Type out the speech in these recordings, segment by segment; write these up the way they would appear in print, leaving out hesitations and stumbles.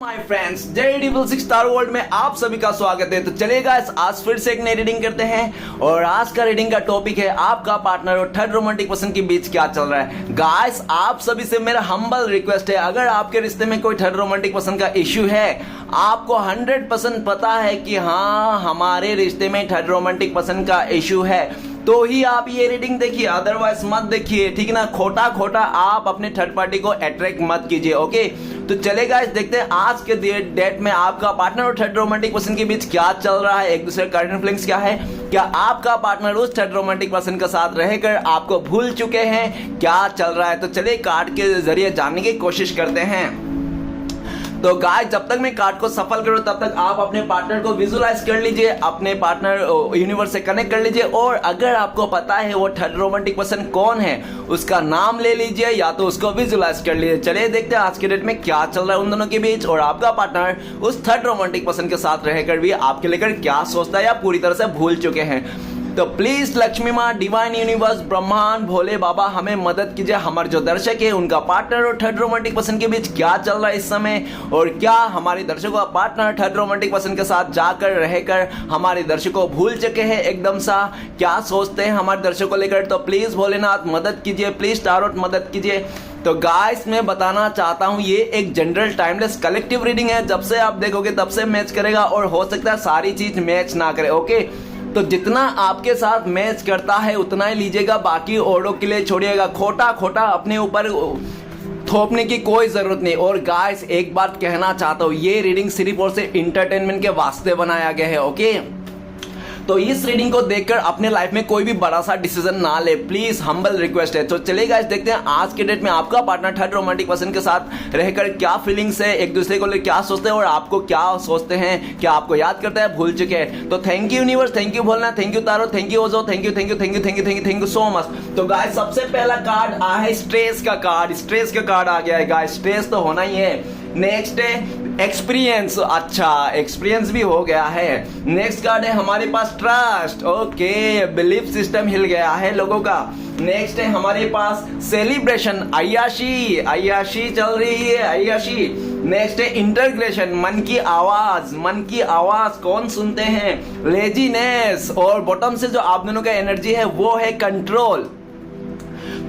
My friends, JD66 star world में आप सभी का स्वागत है। तो चलिए गाइस, आज फिर से एक नई रीडिंग करते हैं और आज का रीडिंग का टॉपिक है आपका पार्टनर और थर्ड रोमांटिक पर्सन के बीच क्या चल रहा है। गाइस, आप सभी से मेरा हम्बल रिक्वेस्ट है, अगर आपके रिश्ते में कोई थर्ड रोमांटिक पर्सन का इश्यू है, आपको 100% पता है कि हाँ हमारे रिश्ते में थर्ड रोमांटिक पर्सन का इश्यू है, तो ही आप ये रीडिंग देखिए, अदरवाइज मत देखिए, ठीक ना। खोटा खोटा आप अपने थर्ड पार्टी को अट्रैक्ट मत कीजिए, ओके। तो चलेगा, इस देखते हैं आज के डेट में आपका पार्टनर और थर्ड रोमांटिक पर्सन के बीच क्या चल रहा है, एक दूसरे का करंट फीलिंग्स क्या है, क्या आपका पार्टनर उस थर्ड रोमांटिक पर्सन के साथ रहकर आपको भूल चुके हैं, क्या चल रहा है। तो चलिए कार्ड के जरिए जानने की कोशिश करते हैं। तो गाइस, जब तक मैं कार्ड को सफल करूं तब तक आप अपने पार्टनर को विजुलाइज कर लीजिए, अपने पार्टनर यूनिवर्स से कनेक्ट कर लीजिए, और अगर आपको पता है वो थर्ड रोमांटिक पर्सन कौन है, उसका नाम ले लीजिए या तो उसको विजुलाइज कर लीजिए। चलिए देखते हैं आज के डेट में क्या चल रहा है उन दोनों के बीच, और आपका पार्टनर उस थर्ड रोमांटिक पर्सन के साथ रहकर भी आपके लेकर क्या सोचता है या पूरी तरह से भूल चुके हैं। तो प्लीज लक्ष्मी माँ, डिवाइन यूनिवर्स, ब्रह्मांड, भोले बाबा हमें मदद कीजिए। हमारे जो दर्शक है उनका पार्टनर और थर्ड रोमांटिक पर्सन के बीच क्या चल रहा है इस समय, और क्या हमारे दर्शकों का पार्टनर थर्ड रोमांटिक पर्सन के साथ जाकर रहकर हमारे दर्शकों को भूल चुके हैं एकदम सा, क्या सोचते हैं हमारे दर्शकों को लेकर। तो प्लीज भोलेनाथ मदद कीजिए, प्लीज टारोट मदद कीजिए। तो गाइस, मैं बताना चाहता हूं ये एक जनरल टाइमलेस कलेक्टिव रीडिंग है, जब से आप देखोगे तब से मैच करेगा, और हो सकता है सारी चीज मैच ना करे, ओके। तो जितना आपके साथ मैच करता है उतना ही लीजिएगा, बाकी औरों के लिए छोड़िएगा। खोटा खोटा अपने ऊपर थोपने की कोई जरूरत नहीं। और गाइस, एक बात कहना चाहता हूं, ये रीडिंग सिर्फ और सिर्फ इंटरटेनमेंट के वास्ते बनाया गया है, ओके। तो इस रीडिंग को देखकर अपने लाइफ में कोई भी बड़ा सा डिसीजन ना ले, प्लीज हम्बल रिक्वेस्ट है। तो चलिए गाइस, देखते हैं आज के डेट में आपका पार्टनर थर्ड रोमांटिक पर्सन के साथ रहकर क्या फीलिंग्स है, एक दूसरे को लेकर क्या सोचते हैं, और आपको क्या सोचते हैं, क्या आपको याद करता है, भूल चुके हैं। तो thank you universe, thank you भोलना, thank you tarot, thank you ओजो, thank you thank you thank you thank you thank you thank you so much. तो गाइस, सबसे पहला कार्ड आया है स्ट्रेस का कार्ड, स्ट्रेस का कार्ड आ गया है गाइस, स्ट्रेस तो होना ही है। नेक्स्ट है एक्सपीरियंस, अच्छा एक्सपीरियंस भी हो गया है। नेक्स्ट कार्ड है हमारे पास ट्रस्ट, ओके, बिलीफ सिस्टम हिल गया है लोगों का। नेक्स्ट है हमारे पास सेलिब्रेशन, अय्याशी, अय्याशी चल रही है, अय्याशी। नेक्स्ट है इंटरग्रेशन, मन की आवाज, मन की आवाज कौन सुनते हैं, लेजीनेस, और बॉटम से जो आप दोनों का एनर्जी है वो है कंट्रोल।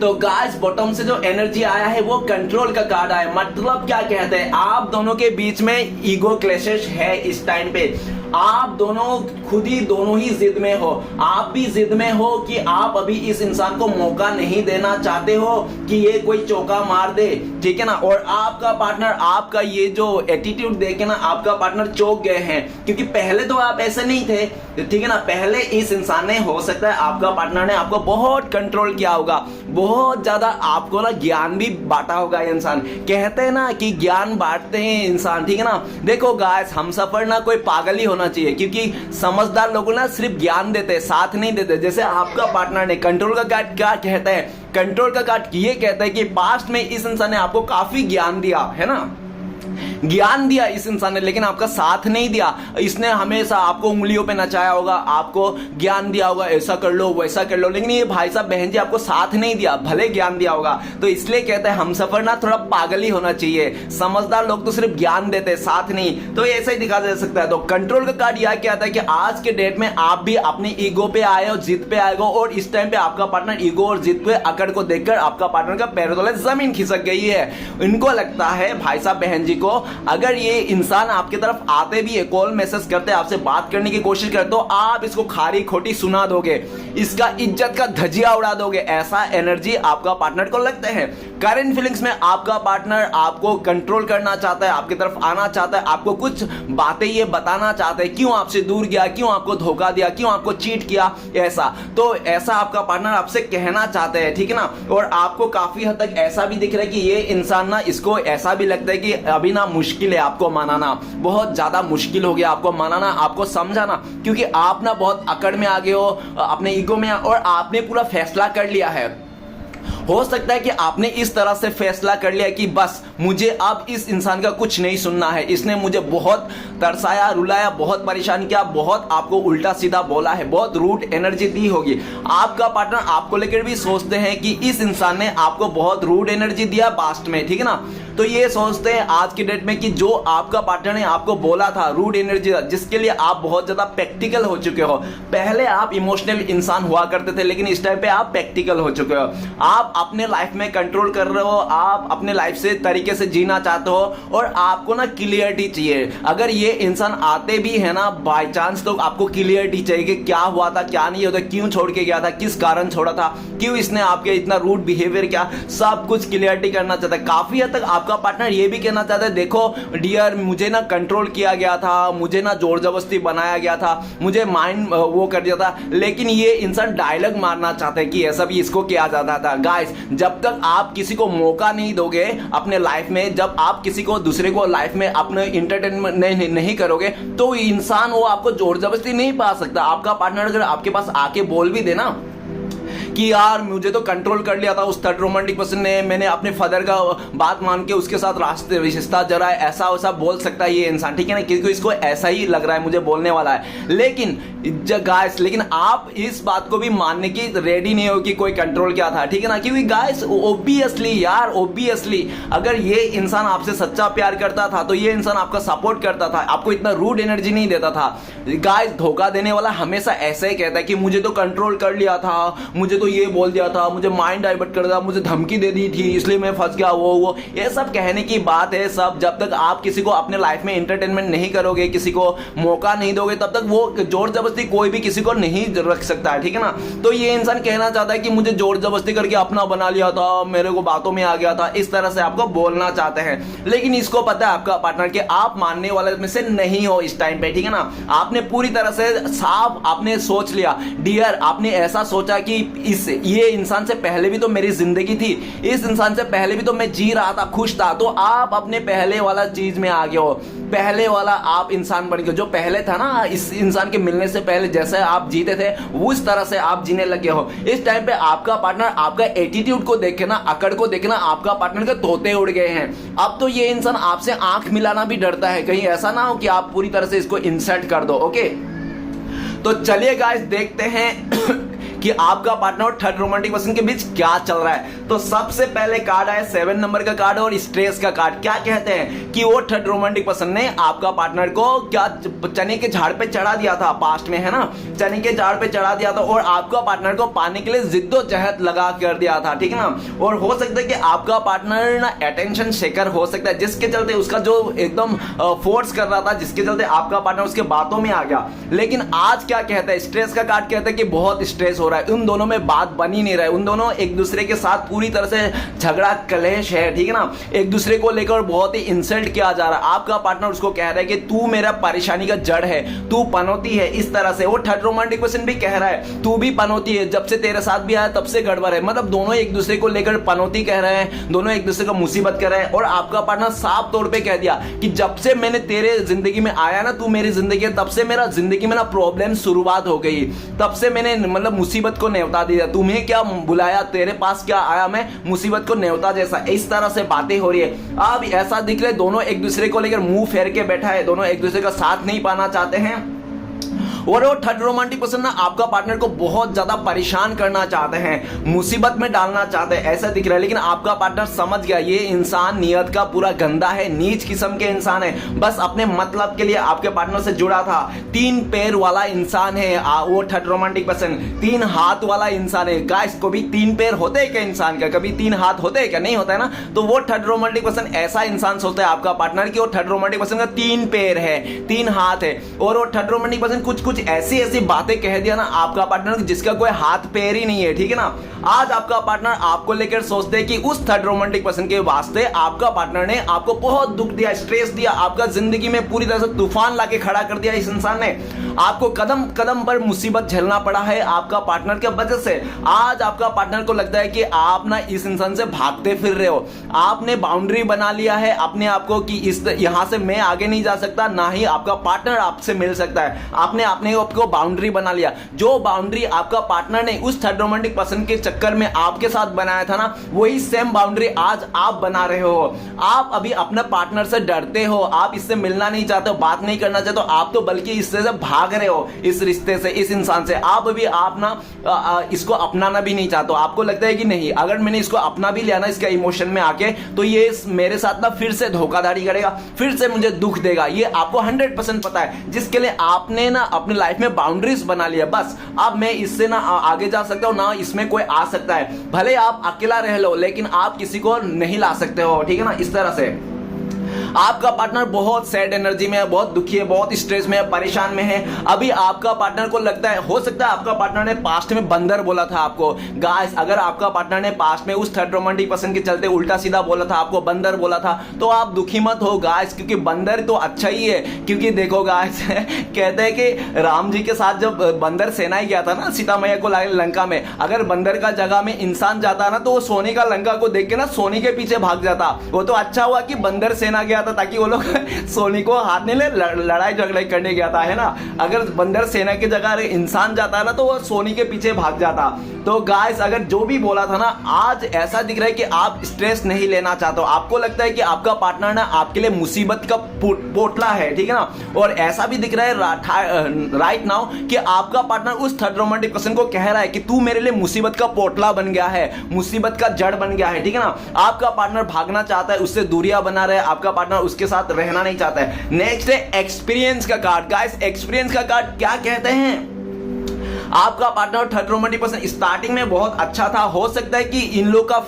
तो गाइस, बॉटम से जो एनर्जी आया है वो कंट्रोल का कार्ड आया, मतलब क्या कहते हैं, आप दोनों के बीच में ईगो क्लैशेस है इस टाइम पे। आप दोनों खुद ही दोनों ही जिद में हो, आप भी जिद में हो कि आप अभी इस इंसान को मौका नहीं देना चाहते हो कि ये कोई चौका मार दे, ठीक है ना। और आपका पार्टनर आपका ये जो एटीट्यूड देख के ना आपका पार्टनर चौंक गए हैं, क्योंकि पहले तो आप ऐसे नहीं थे, ठीक है ना। पहले इस इंसान ने, हो सकता है आपका पार्टनर ने आपको बहुत कंट्रोल किया होगा, बहुत ज्यादा आपको ना ज्ञान भी बांटा होगा ये इंसान। कहते हैं ना कि ज्ञान बांटते हैं इंसान, ठीक है ना। देखो गाइस, हम सफर ना कोई पागल ही होना चाहिए, क्योंकि समझदार लोग ना सिर्फ ज्ञान देते हैं, साथ नहीं देते। जैसे आपका पार्टनर ने कंट्रोल का कार्ड क्या कहता है, कंट्रोल का कार्ड ये कहता है कि पास्ट में इस इंसान ने आपको काफी ज्ञान दिया है ना, ज्ञान दिया इस इंसान ने, लेकिन आपका साथ नहीं दिया। इसने हमेशा आपको उंगलियों पे नचाया होगा, आपको ज्ञान दिया होगा, ऐसा कर लो वैसा कर लो, लेकिन ये भाई साहब बहन जी आपको साथ नहीं दिया, भले ज्ञान दिया होगा। तो इसलिए कहते हैं हम सफर ना थोड़ा पागल ही होना चाहिए, समझदार लोग तो सिर्फ ज्ञान देते हैं, साथ नहीं। तो ऐसा ही दिखा जा सकता है। तो कंट्रोल का कार्ड यह कहता है कि आज के डेट में आप भी अपनी ईगो पे आए हो, जिद पे आए हो, और इस टाइम पे आपका पार्टनर ईगो और जिद पे अकड़ को देखकर आपका पार्टनर का पैरों तले जमीन खिसक गई है। इनको लगता है भाई साहब बहन जी को, अगर ये इंसान आपकी तरफ आते भी है, कॉल मैसेज करते, आपसे बात करने की कोशिश करते, तो आप इसको खारी खोटी सुना दोगे, इसका इज्जत का धजिया उड़ा दोगे, ऐसा एनर्जी आपका पार्टनर को लगता है। करंट फीलिंग्स में आपका पार्टनर आपको कंट्रोल करना चाहता है, आपकी तरफ आना चाहता है, आपको कुछ बातें ये बताना चाहता है, क्यों आपसे दूर गया, क्यों आपको धोखा दिया, क्यों आपको चीट किया, ऐसा। तो ऐसा आपका पार्टनर आपसे कहना चाहता है, ठीक है ना। और आपको काफी हद तक ऐसा भी दिख रहा है कि ये इंसान ना, इसको ऐसा भी लगता है कि अभी ना मुश्किल है आपको मनाना, बहुत ज्यादा मुश्किल हो गया आपको मनाना, आपको समझाना, क्योंकि आप ना बहुत अकड़ में आ गए हो अपने ईगो में, और आपने पूरा फैसला कर लिया है। हो सकता है कि आपने इस तरह से फैसला कर लिया कि बस मुझे अब इस इंसान का कुछ नहीं सुनना है, इसने मुझे बहुत तरसाया, रुलाया, बहुत परेशान किया, बहुत आपको उल्टा सीधा बोला है, बहुत रूड एनर्जी दी होगी। आपका पार्टनर आपको लेकर भी सोचते हैं कि इस इंसान ने आपको बहुत रूड एनर्जी दिया पास्ट में, ठीक है ना। तो ये सोचते हैं आज की डेट में कि जो आपका पार्टनर ने आपको बोला था, रूड एनर्जी, जिसके लिए आप बहुत ज्यादा प्रैक्टिकल हो चुके हो। पहले आप इमोशनल इंसान हुआ करते थे, लेकिन इस टाइम पे आप प्रैक्टिकल हो चुके हो। आप अपने लाइफ में कंट्रोल कर रहे हो, आप अपने लाइफ से तरीके से जीना चाहते हो और आपको ना क्लियरिटी चाहिए। अगर ये इंसान आते भी है ना बाय चांस, तो आपको क्लियरिटी चाहिए कि क्या हुआ था, क्या नहीं होता, क्यों छोड़ के गया था, किस कारण छोड़ा था, क्यों इसने आपके इतना रूड बिहेवियर किया, सब कुछ क्लियरिटी करना चाहता है। काफी हद तक आपका पार्टनर ये भी कहना चाहता है, देखो डियर, मुझे ना कंट्रोल किया गया था, मुझे ना जोर जबरदस्ती बनाया गया था, मुझे माइंड वो कर दिया था। लेकिन ये इंसान डायलॉग मारना चाहता है कि ऐसा भी इसको किया जाता था। गाइस, जब तक आप किसी को मौका नहीं दोगे अपने लाइफ में, जब आप किसी को दूसरे को लाइफ में अपने इंटरटेनमेंट नहीं करोगे, तो इंसान वो आपको जोर जबरदस्ती नहीं पा सकता। आपका पार्टनर अगर आपके पास आके बोल भी देना कि यार मुझे तो कंट्रोल कर लिया था उस थर्ड रोमांटिक पर्सन ने, मैंने अपने फादर का बात मान के उसके साथ रिश्ता जरा ऐसा वैसा बोल सकता है ये इंसान, ठीक है ना, क्योंकि इसको ऐसा ही लग रहा है मुझे बोलने वाला है। लेकिन गाइस, लेकिन आप इस बात को भी मानने की रेडी नहीं हो कि कोई कंट्रोल क्या था, ठीक है ना, क्योंकि गाइस ओब्वियसली यार, ओब्वियसली अगर ये इंसान आपसे सच्चा प्यार करता था तो ये इंसान आपका सपोर्ट करता था, आपको इतना रूड एनर्जी नहीं देता था। गाइस, धोखा देने वाला हमेशा ऐसा ही कहता है कि मुझे तो कंट्रोल कर लिया था, मुझे तो ये बोल दिया था, मुझे माइंड डाइवर्ट कर दिया, मुझे धमकी दे दी थी, इसलिए मैं फंस गया, वो ये सब कहने की बात है सब। जब तक आप किसी को अपने लाइफ में एंटरटेनमेंट नहीं करोगे, किसी को मौका नहीं दोगे, तब तक वो जोर जबरदस्ती कोई भी किसी को नहीं रख सकता है, ठीक है ना। तो ये इंसान कहना चाहता है कि मुझे जोर जबरदस्ती करके अपना बना लिया था, मेरे को बातों में आ गया था, इस तरह से आपको बोलना चाहते हैं। लेकिन इसको पता है आपका पार्टनर कि आप मानने वाले में से नहीं हो इस टाइम पे, ठीक है ना। आपने पूरी तरह से साफ आपने सोच लिया डियर, आपने ऐसा सोचा कि ये इंसान से पहले भी तो मेरी जिंदगी थी, इस इंसान से पहले भी तो मैं जी रहा था, खुश था। तो आप अपने पहले वाला चीज में आ गए हो, पहले वाला आप इंसान बन गए। जो पहले था ना, इस इंसान के मिलने से पहले जैसे आप जीते थे उस तरह से आप जीने लगे हो। इस टाइम पे आपका पार्टनर आपका एटीट्यूड को देखे ना, अकड़ को देखना, आपका पार्टनर के तोते उड़ गए हैं। अब तो ये इंसान आपसे आंख मिलाना भी डरता है, कहीं ऐसा ना हो कि आप पूरी तरह से इसको इंसल्ट कर दो। ओके, तो चलिए गाइस देखते हैं कि आपका पार्टनर और थर्ड रोमांटिक पर्सन के बीच क्या चल रहा है। तो सबसे पहले कार्ड आया 7 नंबर का कार्ड और स्ट्रेस का कार्ड। क्या कहते हैं कि वो थर्ड रोमांटिक पर्सन ने आपका पार्टनर को क्या चने के झाड़ पे चढ़ा दिया था, पास्ट में है ना, चने के झाड़ पे चढ़ा दिया था और आपका पार्टनर को पाने के लिए जिद्दोजहद लगा कर दिया था, ठीक है ना। और हो सकता है कि आपका पार्टनर ना अटेंशन शेकर हो सकता है, जिसके चलते उसका जो एकदम फोर्स कर रहा था, जिसके चलते आपका पार्टनर उसके बातों में आ गया। लेकिन आज क्या कहता है, स्ट्रेस का कार्ड कहता है कि बहुत स्ट्रेस हो रहा है, उन दोनों में बात बन ही नहीं रहा है, उन दोनों एक दूसरे के साथ पूरी तरह से झगड़ा कलेश है, ठीक है ना। एक दूसरे को लेकर बहुत ही इंसल्ट किया जा रहा है। आपका पार्टनर उसको कह रहा है कि तू मेरा परेशानी का जड़ है, तू पनौती है, इस तरह से। वो थर्ड रोमांटिक पर्सन भी कह रहा है तू भी पनौती है, जब से तेरे साथ भी आया तब से गड़बड़ है। मतलब दोनों एक दूसरे को लेकर पनौती कह रहे हैं, दोनों एक दूसरे को मुसीबत कर रहे हैं। और आपका पार्टनर साफ तौर पे कह दिया कि जब से मैंने तेरे जिंदगी में आया ना, तू मेरी जिंदगी है, तब से मेरा जिंदगी में ना प्रॉब्लम शुरुआत हो गई, तब से मैंने मतलब मुसीबत को न्योता दिया, तुम्हें क्या बुलाया, तेरे पास क्या आया, मैं मुसीबत को न्योता जैसा। इस तरह से बातें हो रही है। अब ऐसा दिख रहा है दोनों एक दूसरे को लेकर मुंह फेर के बैठा है, दोनों एक दूसरे का साथ नहीं पाना चाहते हैं। और वो थर्ड रोमांटिक पर्सन ना आपका पार्टनर को बहुत ज्यादा परेशान करना चाहते हैं, मुसीबत में डालना चाहते हैं, ऐसा दिख रहा है। लेकिन आपका पार्टनर समझ गया ये इंसान नियत का पूरा गंदा है, नीच किस्म के इंसान है, बस अपने मतलब के लिए आपके पार्टनर से जुड़ा था। 3 पैर वाला इंसान है वो थर्ड रोमांटिक पर्सन, 3 हाथ वाला इंसान है। गाइस, को भी 3 पैर होते हैं क्या इंसान का, कभी 3 हाथ होते हैं क्या, नहीं होता है ना। तो वो थर्ड रोमांटिक पर्सन ऐसा इंसान सोचता है आपका पार्टनर की वो थर्ड रोमांटिक पर्सन का 3 पैर है, 3 हाथ है। और वो थर्ड रोमांटिक पर्सन कुछ ऐसी बातें कह दिया ना आपका पार्टनर जिसका कोई हाथ पैर ही नहीं है, ठीक है ना। आज आपका पार्टनर आपको लेकर सोचते हैं कि उस थर्ड रोमांटिक पर्सन के वास्ते आपका पार्टनर ने आपको बहुत दुख दिया, स्ट्रेस दिया, आपका जिंदगी में पूरी तरह से तूफान लाके खड़ा कर दिया। इस इंसान ने आपको कदम कदम पर मुसीबत झेलना पड़ा है आपका पार्टनर के वजह से। आज आपका पार्टनर को लगता है कि आप ना इस इंसान से भागते फिर रहे हो, आपने बाउंड्री बना लिया है अपने आप को कि इस यहां से मैं आगे नहीं जा सकता, ना ही आपका पार्टनर आपसे मिल सकता है। आपने आपने आपको बाउंड्री बना लिया। जो बाउंड्री आपका पार्टनर ने उस थर्ड रोमांटिक पर्सन के चक्कर में आपके साथ बनाया था ना, वही सेम बाउंड्री आज आप बना रहे हो। आप अभी अपने पार्टनर से डरते हो, आप इससे मिलना नहीं चाहते हो, बात नहीं करना चाहते हो, आप तो बल्कि इससे से भाग रहे हो, इस रिश्ते से, इस इंसान से। आप अभी आप ना इसको अपनाना भी नहीं चाहते हो। आपको लगता है कि नहीं, अगर मैंने इसको अपना भी लिया ना इसके इमोशन में आके, तो ये मेरे साथ ना फिर से धोखाधड़ी करेगा, फिर से मुझे दुख देगा। ये आपको 100% पता है, जिसके लिए आपने ना अपनी लाइफ में बाउंड्रीज बना लिया। बस अब मैं इससे ना आगे जा सकता हूं ना, इसमें कोई आ सकता है। भले आप अकेला रह लो, लेकिन आप किसी को नहीं ला सकते हो, ठीक है ना। इस तरह से आपका पार्टनर बहुत सैड एनर्जी में है, बहुत दुखी है, बहुत स्ट्रेस में है, परेशान में है। अभी आपका पार्टनर को लगता है, हो सकता है आपका पार्टनर ने पास्ट में बंदर बोला था आपको। गाइस, अगर आपका पार्टनर ने पास्ट में उस थर्ड रोमांटिक पर्सन के चलते उल्टा सीधा बोला था, आपको बंदर बोला था, तो आप दुखी मत हो गाइस, क्योंकि बंदर तो अच्छा ही है। क्योंकि देखो गाइस कहते हैं कि राम जी के साथ जब बंदर सेना गया था ना सीता मैया को लाए लंका में, अगर बंदर का जगह में इंसान जाता ना, तो वो सोने का लंका को देख के ना सोने के पीछे भाग जाता। वो तो अच्छा हुआ कि बंदर सेना गया था, ताकि वो लोग सोनी को हाथ नहीं ले, लड़ाई झगड़ाई करने गया था, है ना। अगर बंदर सेना की जगह इंसान जाता ना, तो वो सोनी के पीछे भाग जाता। तो गाइस, अगर जो भी बोला था ना, आज ऐसा दिख रहा है कि आप स्ट्रेस नहीं लेना चाहते हो। आपको लगता है कि आपका पार्टनर ना आपके लिए मुसीबत का पोटला है, ठीक है ना। और ऐसा भी दिख रहा है राइट नाउ कि आपका पार्टनर उस थर्ड रोमांटिक पर्सन को कह रहा है कि तू मेरे लिए मुसीबत का पोटला बन गया है, मुसीबत का जड़ बन गया है, ठीक है ना। आपका पार्टनर भागना चाहता है, उससे दूरियां बना रहा है, आपका पार्टनर उसके साथ रहना नहीं चाहता है। नेक्स्ट है एक्सपीरियंस का कार्ड। गाइस, एक्सपीरियंस का कार्ड क्या कहते हैं? आपका partner third romantic person starting में बहुत अच्छा था। हो सकता है कि इन लोग का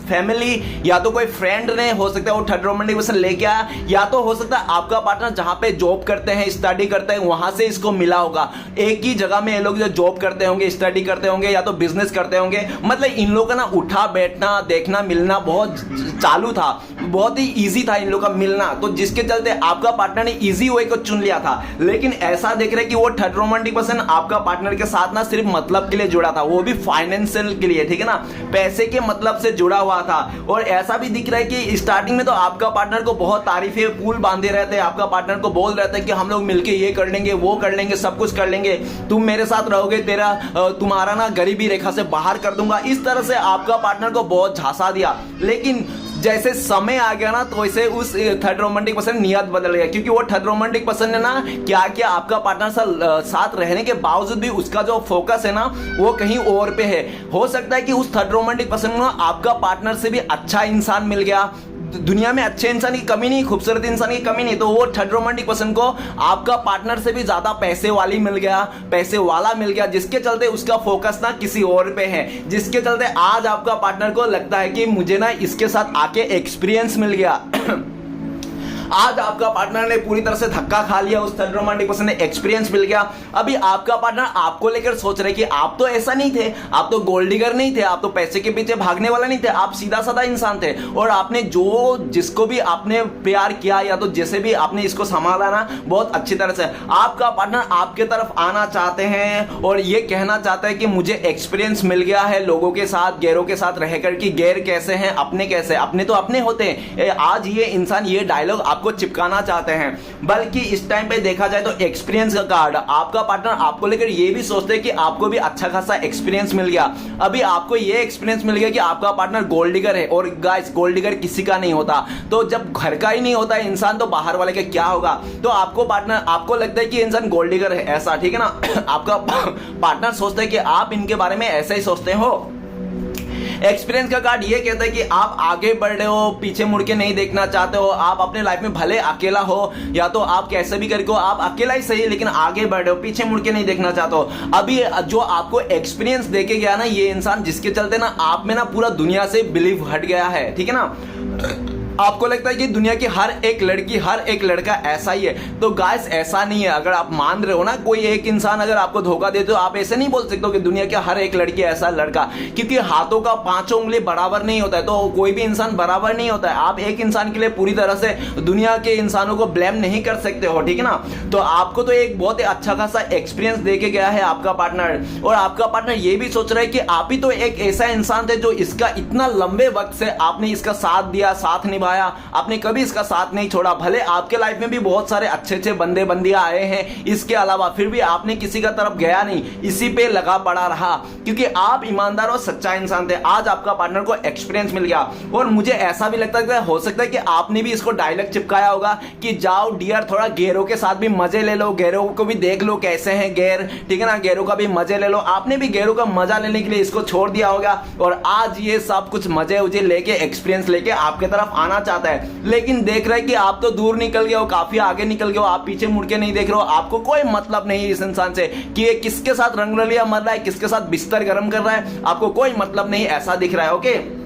फैमिली या तो कोई फ्रेंड ने, हो सकता है वो थर्ड रोमांटिक पर्सन लेके आया, या तो हो सकता है आपका पार्टनर जहां पे जॉब करते हैं, स्टडी करते हैं, वहां से इसको मिला होगा। एक ही जगह में ये लोग जो जॉब करते होंगे, स्टडी करते होंगे, या तो बिजनेस करते होंगे। मतलब इन लोगों का ना उठा बैठना, देखना, मिलना बहुत चालू था, बहुत ही ईजी था इन लोग का मिलना। तो जिसके चलते आपका पार्टनर ने ईजी वे को चुन लिया था। लेकिन ऐसा देख रहे कि वो थर्ड रोमांटिक पर्सन आपका पार्टनर के साथ ना सिर्फ मतलब के लिए जुड़ा था, वो भी फाइनेंशियल के लिए, ठीक है ना, पैसे के मतलब से जुड़ा हुआ था। और ऐसा भी दिख रहा है कि स्टार्टिंग में तो आपका पार्टनर को बहुत तारीफें पुल बांधे रहते हैं, आपका पार्टनर को बोल रहे थे कि हम लोग मिलके ये कर लेंगे, वो कर लेंगे, सब कुछ कर लेंगे, तुम मेरे साथ रहोगे, तुम्हारा ना गरीबी रेखा से बाहर कर दूंगा। इस तरह से आपका पार्टनर को बहुत झांसा दिया। लेकिन जैसे समय आ गया ना, तो वैसे उस थर्ड रोमांटिक पर्सन नियत बदल गया, क्योंकि वो थर्ड रोमांटिक पर्सन ने ना क्या किया, आपका पार्टनर साथ रहने के बावजूद भी उसका जो फोकस है ना, वो कहीं और पे है। हो सकता है कि उस थर्ड रोमांटिक पर्सन को आपका पार्टनर से भी अच्छा इंसान मिल गया। दुनिया में अच्छे इंसान की कमी नहीं, खूबसूरत इंसान की कमी नहीं, तो वो थर्ड रोमांटिक पर्सन को आपका पार्टनर से भी ज्यादा पैसे वाला मिल गया, जिसके चलते उसका फोकस ना किसी और पे है, जिसके चलते आज आपका पार्टनर को लगता है कि मुझे ना इसके साथ आके एक्सपीरियंस मिल गया। आज आपका पार्टनर ने पूरी तरह से धक्का खा लिया, उस थर्ड रोमांटिक पर्सन ने एक्सपीरियंस मिल गया। अभी आपका पार्टनर आपको लेकर सोच रहे कि आप तो ऐसा नहीं थे, आप तो गोल्ड डिगर नहीं थे, आप तो पैसे के पीछे भागने वाला नहीं थे, आप सीधा साधा इंसान थे। और आपने जिसको भी आपने प्यार किया, या तो जैसे भी आपने इसको संभाला ना, बहुत अच्छी तरह से आपका पार्टनर आपके तरफ आना चाहते हैं और ये कहना चाहता है कि मुझे एक्सपीरियंस मिल गया है लोगों के साथ, गैरों के साथ रहकर कि गैर कैसे हैं, अपने कैसे, अपने तो अपने होते हैं। आज ये इंसान ये डायलॉग आपको चिपकाना चाहते हैं। बल्कि इस टाइम पे देखा जाए तो एक्सपीरियंस का कार्ड, आपका पार्टनर आपको लेकर ये भी सोचते हैं कि आपको भी अच्छा खासा एक्सपीरियंस मिल गया। अभी आपको ये एक्सपीरियंस मिल गया कि आपका पार्टनर गोल्ड डिगर है, और गाइस गोल्ड डिगर किसी का नहीं होता। तो जब घर का ही नहीं होता इंसान, तो बाहर वाले का क्या होगा। तो आपको लगता है कि इंसान गोल्ड डिगर है, ऐसा, ठीक है ना। आपका पार्टनर सोचता है कि आप इनके बारे में ऐसा ही सोचते हो। एक्सपीरियंस का कार्ड ये कहता है कि आप आगे बढ़ रहे हो, पीछे मुड़ के नहीं देखना चाहते हो। आप अपने लाइफ में भले अकेला हो, या तो आप कैसे भी करके हो, आप अकेला ही सही, लेकिन आगे बढ़ रहे हो, पीछे मुड़ के नहीं देखना चाहते हो। अभी जो आपको एक्सपीरियंस देके गया ना ये इंसान, जिसके चलते ना आप में ना पूरा दुनिया से बिलीव हट गया है, ठीक है ना। आपको लगता है कि दुनिया की हर एक लड़की, हर एक लड़का ऐसा ही है। तो गाइस ऐसा नहीं है। अगर आप मान रहे हो ना कोई एक इंसान अगर आपको धोखा दे, तो आप ऐसे नहीं बोल सकते हो कि दुनिया के हर एक लड़की ऐसा लड़का, क्योंकि हाथों का पांचों उंगली बराबर नहीं होता है, तो कोई भी इंसान बराबर नहीं होता है। आप एक इंसान के लिए पूरी तरह से दुनिया के इंसानों को ब्लेम नहीं कर सकते हो, ठीक है ना। तो आपको तो एक बहुत ही अच्छा खासा एक्सपीरियंस देके गया है आपका पार्टनर, और आपका पार्टनर ये भी सोच रहा है कि आप ही तो एक ऐसा इंसान थे जो इसका इतना लंबे वक्त से आपने इसका साथ दिया, साथ निभाया, निभाया, आपने कभी इसका साथ नहीं छोड़ा। भले आपके लाइफ में भी बहुत सारे अच्छे अच्छे बंदे बंदियां आए हैं इसके अलावा, फिर भी आपने किसी का तरफ गया नहीं, इसी पे लगा पड़ा रहा, क्योंकि आप ईमानदार और सच्चा इंसान थे। आज आपका पार्टनर को एक्सपीरियंस मिल गया। और मुझे ऐसा भी लगता है हो सकता है कि आपने भी इसको डायलॉग चिपकाया होगा कि जाओ डियर, थोड़ा गैरों के साथ भी मजे ले लो, गैरों को भी देख लो कैसे हैं गैर, ठीक है ना, गैरों का भी मजे ले लो। आपने भी गैरों का मजा लेने के लिए इसको छोड़ दिया होगा और आज ये सब कुछ मजे उजे लेके, एक्सपीरियंस लेके आपके तरफ आना चाहता है, लेकिन देख रहे हैं कि आप तो दूर निकल गए हो, काफी आगे निकल गए हो, आप पीछे मुड़ के नहीं देख रहे हो। आपको कोई मतलब नहीं इस इंसान से कि ये किसके साथ रंगरलिया मर रहा है, किसके साथ बिस्तर गर्म कर रहा है, आपको कोई मतलब नहीं, ऐसा दिख रहा है। ओके,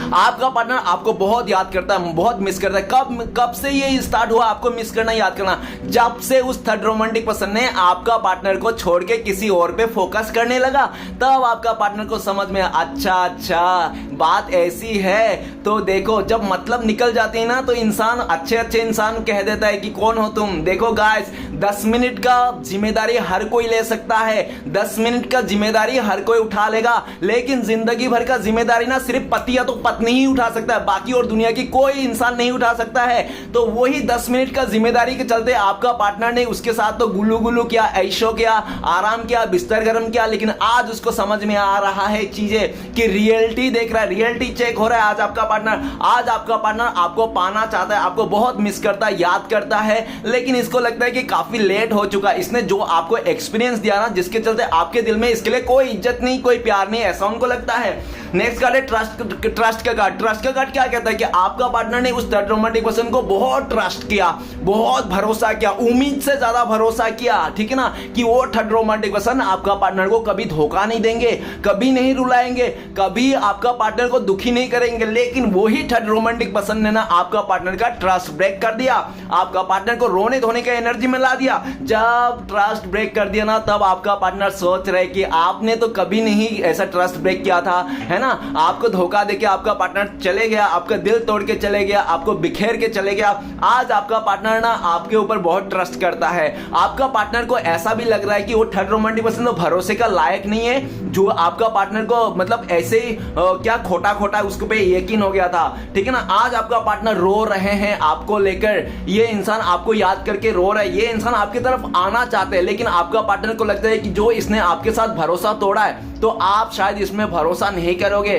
आपका पार्टनर आपको बहुत याद करता है, बहुत मिस करता है। कब से ये स्टार्ट हुआ आपको मिस करना, याद करना? जब से उस थर्ड रोमांटिक पर्सन ने आपका पार्टनर को छोड़ के किसी और पे फोकस करने लगा, तब आपका पार्टनर को समझ में अच्छा बात ऐसी है। तो देखो, जब मतलब निकल जाती है ना, तो इंसान, अच्छे अच्छे इंसान कह देता है कि कौन हो तुम। देखो गाइस, 10 मिनट का जिम्मेदारी हर कोई ले सकता है, 10 मिनट का जिम्मेदारी हर कोई उठा लेगा, लेकिन जिंदगी भर का जिम्मेदारी ना सिर्फ पति या तो पत्नी ही उठा सकता है, बाकी और दुनिया की कोई इंसान नहीं उठा सकता है। तो वही 10 मिनट का जिम्मेदारी के चलते आपका पार्टनर ने उसके साथ तो गुल्लू गुल्लू किया, ऐशो किया, आराम किया, बिस्तर गर्म किया, लेकिन आज उसको समझ में आ रहा है चीजें कि रियलिटी देख रहा है, रियलिटी चेक हो रहा है। आज आपका पार्टनर आपको पाना चाहता है, आपको बहुत मिस करता है, याद करता है, लेकिन इसको लगता है कि काफी लेट हो चुका। इसने जो आपको एक्सपीरियंस दिया ना, जिसके चलते आपके दिल में इसके लिए कोई इज्जत नहीं, कोई प्यार नहीं, ऐसा उनको लगता है। नेक्स्ट कार्ड है ट्रस्ट का कार्ड। ट्रस्ट का कार्ड क्या कहता है कि आपका पार्टनर ने उस थर्ड रोमांटिक पर्सन को बहुत ट्रस्ट किया, बहुत भरोसा किया, उम्मीद से ज्यादा भरोसा किया, ठीक है ना, कि वो थर्ड रोमांटिक पर्सन आपका पार्टनर को कभी धोखा नहीं देंगे, कभी नहीं रुलाएंगे, कभी आपका पार्टनर को दुखी नहीं करेंगे। लेकिन वही थर्ड रोमांटिक पर्सन ने ना आपका पार्टनर का ट्रस्ट ब्रेक कर दिया, आपका पार्टनर को रोने धोने का एनर्जी में ला दिया। जब ट्रस्ट ब्रेक कर दिया ना, तब आपका पार्टनर सोच रहे कि आपने तो कभी नहीं ऐसा ट्रस्ट ब्रेक किया था, है ना, आपको धोखा देके आपका पार्टनर चले गया, आपका दिल तोड़ के चले गया, आपको बिखेर के चले गया। आज आपका पार्टनर ना आपके ऊपर बहुत ट्रस्ट करता है। आपका पार्टनर को ऐसा भी लग रहा है कि वो थर्ड रोमांटिक पर्सन तो भरोसे का लायक नहीं है, जो आपका पार्टनर को मतलब ऐसे ही क्या खोटा उसको पे यकीन हो गया था, ठीक है ना। आज आपका पार्टनर रो रहे हैं आपको लेकर, ये इंसान आपको याद करके रो रहा है, ये इंसान आपकी तरफ आना चाहते हैं, लेकिन आपका पार्टनर को लगता है कि जो इसने आपके साथ भरोसा तोड़ा है, तो आप शायद इसमें भरोसा नहीं करोगे।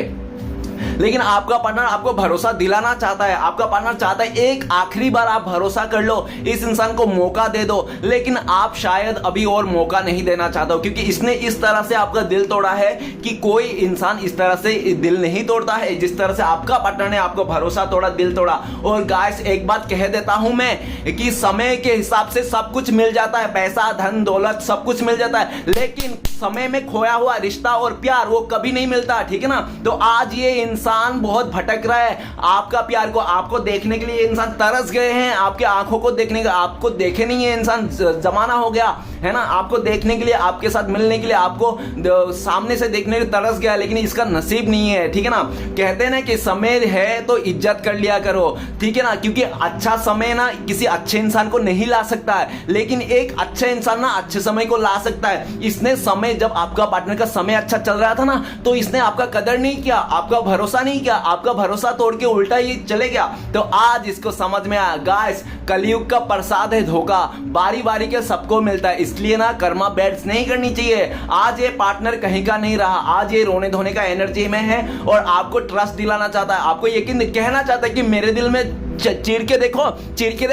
लेकिन आपका पार्टनर आपको भरोसा दिलाना चाहता है, आपका पार्टनर चाहता है एक आखिरी बार आप भरोसा कर लो, इस इंसान को मौका दे दो, लेकिन आप शायद अभी और मौका नहीं देना चाहते हो, क्योंकि इसने इस तरह से आपका दिल तोड़ा है कि कोई इंसान इस तरह से दिल नहीं तोड़ता है जिस तरह से आपका पार्टनर ने आपको भरोसा तोड़ा, दिल तोड़ा। और गाइस, एक बात कह देता हूं मैं कि समय के हिसाब से सब कुछ मिल जाता है, पैसा, धन, दौलत, सब कुछ मिल जाता है, लेकिन समय में खोया हुआ रिश्ता और प्यार वो कभी नहीं मिलता, ठीक है ना। तो आज ये इंसान बहुत भटक रहा है, आपका प्यार को, आपको देखने के लिए इंसान तरस गए हैं, आपके आंखों को देखने का, आपको देखे नहीं है इंसान, जमाना हो गया है ना, आपको देखने के लिए, आपके साथ मिलने के लिए, आपको सामने से देखने के तरस गया, लेकिन इसका नसीब नहीं है, ठीक है ना। कहते हैं ना कि समय है तो इज्जत कर लिया करो, ठीक है ना, क्योंकि अच्छा समय ना किसी अच्छे इंसान को नहीं ला सकता है, लेकिन एक अच्छा इंसान ना अच्छे समय को ला सकता है। इसने समय, जब आपका पार्टनर का समय अच्छा चल रहा था ना, तो इसने आपका कदर नहीं किया, आपका भरोसा नहीं किया, आपका भरोसा तोड़ के उल्टा ही चले गया। तो आज इसको समझ में आया, गाइस, कलयुग का प्रसाद है धोखा, बारी बारी के सबको मिलता है, इसलिए ना कर्मा बैड्स नहीं करनी चाहिए। आज ये पार्टनर कहीं का नहीं रहा, आज ये रोने धोने का एनर्जी में है और आपको ट्रस्ट दिलाना चाहता है, आपको यकीन कहना चाहता है कि मेरे दिल में चीर के देखो,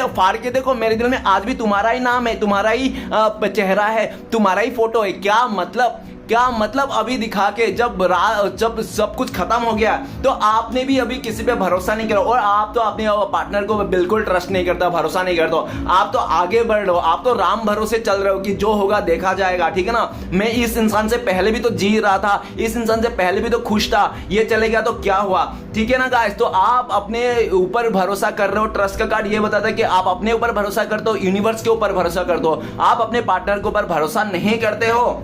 फाड़ के देखो, मेरे दिल में आज भी तुम्हारा ही नाम है, तुम्हारा ही चेहरा है, तुम्हारा ही फोटो है। क्या मतलब अभी दिखा के जब सब कुछ खत्म हो गया तो आपने भी अभी किसी पे भरोसा नहीं करा, और आप तो अपने पार्टनर को बिल्कुल ट्रस्ट नहीं करता, भरोसा नहीं करता, आप तो आगे बढ़ रहे हो, आप तो राम भरोसे चल रहे हो कि जो होगा देखा जाएगा, ठीक है ना। मैं इस इंसान से पहले भी तो जी रहा था, इस इंसान से पहले भी तो खुश था, ये चले गया तो क्या हुआ, ठीक है ना गाइस। तो आप अपने ऊपर भरोसा कर रहे हो, ट्रस्ट का कार्ड ये बताता है कि आप अपने ऊपर भरोसा करते हो, यूनिवर्स के ऊपर भरोसा करते हो, आप अपने पार्टनर के ऊपर भरोसा नहीं करते हो।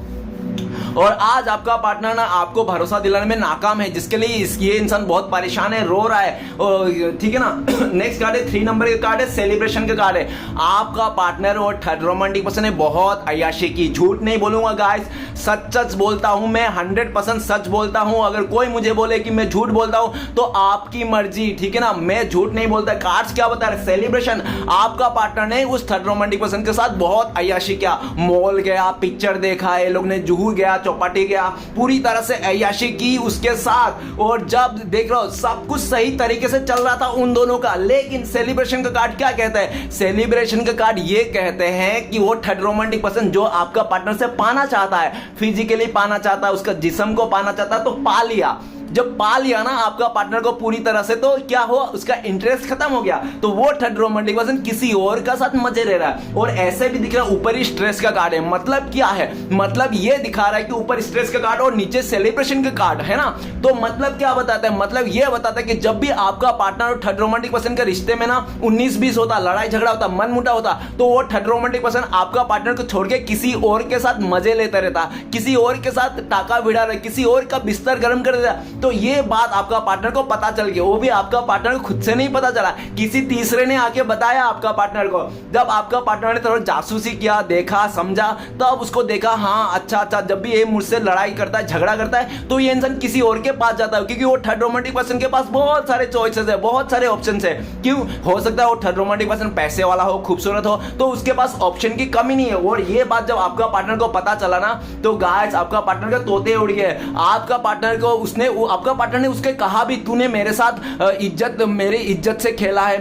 और आज आपका पार्टनर ना आपको भरोसा दिलाने में नाकाम है, जिसके लिए ये इंसान बहुत परेशान है, रो रहा है, ठीक है ना। नेक्स्ट कार्ड है 3 नंबर का कार्ड है, सेलिब्रेशन का कार्ड है। आपका पार्टनर और थर्ड रोमांटिक पर्सन ने बहुत अय्याशी की, झूठ नहीं बोलूंगा गाइस, सच सच बोलता हूं मैं, 100% सच बोलता हूं। अगर कोई मुझे बोले कि मैं झूठ बोलता हूं तो आपकी मर्जी, ठीक है ना, मैं झूठ नहीं बोलता। कार्ड्स क्या बता रहे, सेलिब्रेशन, आपका पार्टनर ने उस थर्ड रोमांटिक पर्सन के साथ बहुत अय्याशी किया, मॉल गया, पिक्चर देखा, ये लोग ने जुहू गया, चौपाटी गया, पूरी तरह से अय्याशी की उसके साथ। और जब देख रहा हो सब कुछ सही तरीके से चल रहा था उन दोनों का, लेकिन सेलिब्रेशन का कार्ड क्या कहता है, सेलिब्रेशन का कार्ड ये कहते हैं कि वो थर्ड रोमांटिक पर्सन जो आपका पार्टनर से पाना चाहता है, फिजिकली पाना चाहता है, उसका जिस्म को पाना चाहता है, तो पा लिया। जब पा लिया ना आपका पार्टनर को पूरी तरह से, तो क्या हुआ, उसका इंटरेस्ट खत्म हो गया, तो वो थर्ड रोमांटिक पर्सन किसी और का साथ मजे ले रहा है। और ऐसे भी दिख रहा है ऊपर ही स्ट्रेस का कार्ड है, मतलब क्या है, मतलब ये दिखा रहा है कि ऊपर स्ट्रेस का कार्ड और नीचे सेलिब्रेशन का कार्ड है ना। तो मतलब क्या बताता है, मतलब ये बताता है कि जब भी आपका पार्टनर और थर्ड रोमांटिक पर्सन के रिश्ते में ना 19-20 होता, लड़ाई झगड़ा होता, मन मुटा होता, तो वो थर्ड रोमांटिक पर्सन आपका पार्टनर को छोड़ के किसी और के साथ मजे लेता रहता, किसी और के साथ टाका भिड़ा रहा, किसी और का बिस्तर गर्म कर देता। तो ये बात आपका पार्टनर को पता चल गई, वो भी आपका पार्टनर को खुद से नहीं पता चला, किसी तीसरे ने आके बताया आपका पार्टनर को। जब आपका पार्टनर ने थोड़ा जासूसी किया, देखा, समझा, तब उसको देखा, हाँ अच्छा, जब भी ये मुझसे लड़ाई करता है, झगड़ा करता है, तो ये इंसान किसी और के पास जाता है, क्योंकि वो थर्ड रोमांटिक पर्सन के पास बहुत सारे चॉइसेस है, बहुत सारे ऑप्शन है। क्यों हो सकता है वो थर्ड रोमांटिक पर्सन पैसे वाला हो, खूबसूरत हो, तो उसके पास ऑप्शन की कमी नहीं है। और ये बात जब आपका पार्टनर को पता चला ना, तो गाइस आपका पार्टनर का तोते उड़ गए। आपका पार्टनर को आपका पार्टनर ने उसके कहा भी, तूने मेरे साथ मेरी इज्जत से खेला है,